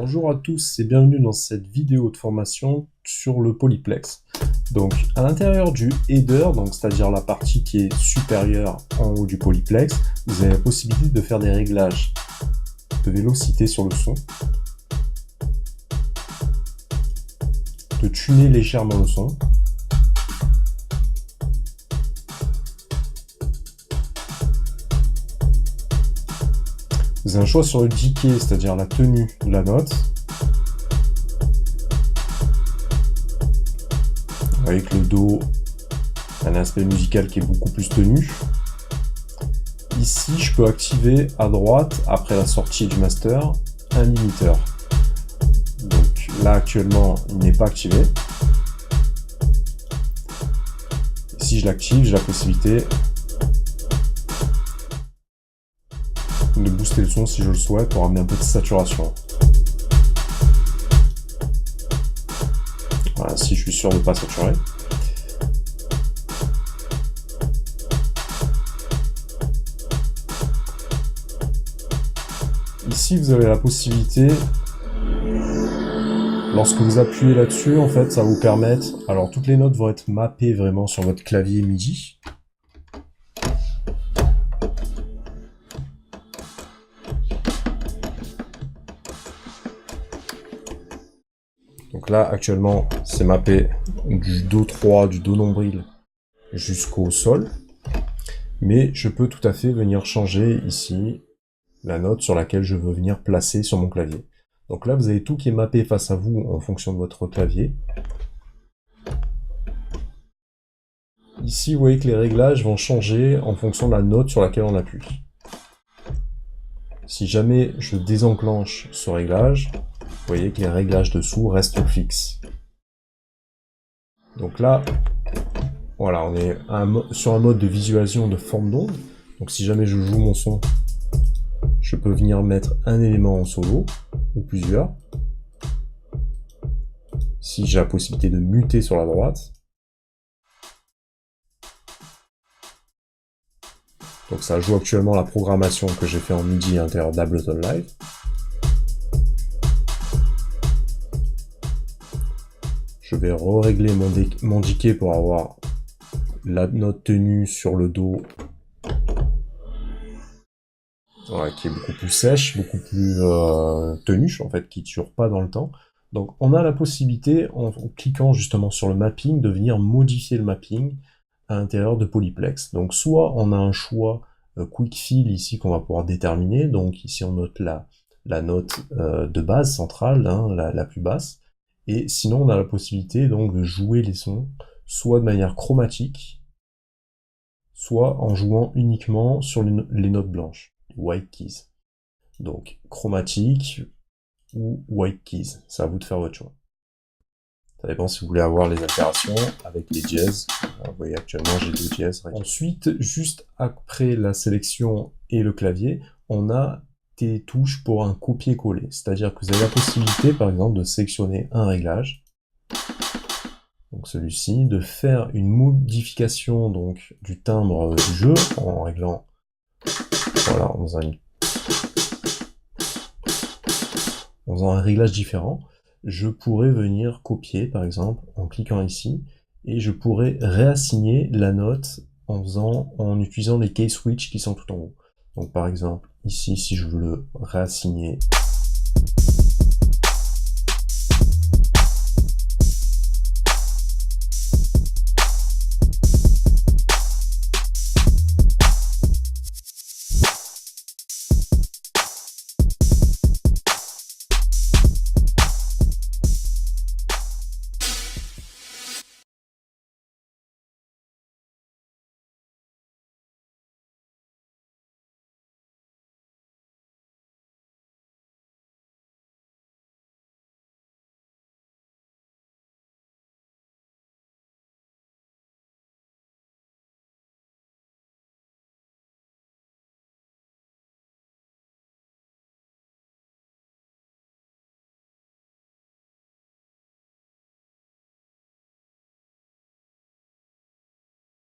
Bonjour à tous et bienvenue dans cette vidéo de formation sur le polyplex. Donc à l'intérieur du header, c'est-à-dire la partie qui est supérieure en haut du polyplex, vous avez la possibilité de faire des réglages de vélocité sur le son, de tuner légèrement le son, vous avez un choix sur le decay, c'est-à-dire la tenue de la note. Avec le Do, un aspect musical qui est beaucoup plus tenu. Ici, je peux activer à droite, après la sortie du master, un limiteur. Donc là, actuellement, il n'est pas activé. Si je l'active, j'ai la possibilité de booster le son si je le souhaite pour amener un peu de saturation. Voilà, si je suis sûr de ne pas saturer. Ici, vous avez la possibilité, lorsque vous appuyez là-dessus, en fait, ça va vous permettre... Alors, toutes les notes vont être mappées vraiment sur votre clavier MIDI. Donc là, actuellement, c'est mappé du Do 3, du Do nombril jusqu'au Sol. Mais je peux tout à fait venir changer ici la note sur laquelle je veux venir placer sur mon clavier. Donc là, vous avez tout qui est mappé face à vous en fonction de votre clavier. Ici, vous voyez que les réglages vont changer en fonction de la note sur laquelle on appuie. Si jamais je désenclenche ce réglage, vous voyez que les réglages dessous restent fixes. Donc là, voilà, on est sur un mode de visualisation de forme d'onde. Donc si jamais je joue mon son, je peux venir mettre un élément en solo, ou plusieurs. Si j'ai la possibilité de muter sur la droite. Donc ça joue actuellement la programmation que j'ai fait en MIDI à l'intérieur d'Ableton Live. Je vais régler mon decay pour avoir la note tenue sur le Do, voilà, qui est beaucoup plus sèche, beaucoup plus tenue, en fait, qui ne dure pas dans le temps. Donc on a la possibilité, en cliquant justement sur le mapping, de venir modifier le mapping à l'intérieur de Polyplex. Donc soit on a un choix Quick Fill ici qu'on va pouvoir déterminer, donc ici on note la note de base centrale, hein, la plus basse. Et sinon, on a la possibilité donc de jouer les sons, soit de manière chromatique, soit en jouant uniquement sur les notes blanches, white keys. Donc, chromatique ou white keys, c'est à vous de faire votre choix. Ça dépend si vous voulez avoir les altérations avec les dièses. Vous voyez, actuellement, j'ai 2 dièses. Ensuite, juste après la sélection et le clavier, on a des touches pour un copier-coller, c'est-à-dire que vous avez la possibilité par exemple de sélectionner un réglage, donc celui-ci, de faire une modification donc du timbre du jeu en réglant, voilà, en faisant un réglage différent. Je pourrais venir copier par exemple en cliquant ici et je pourrais réassigner la note en utilisant les key switch qui sont tout en haut. Donc par exemple, ici, si je veux le réassigner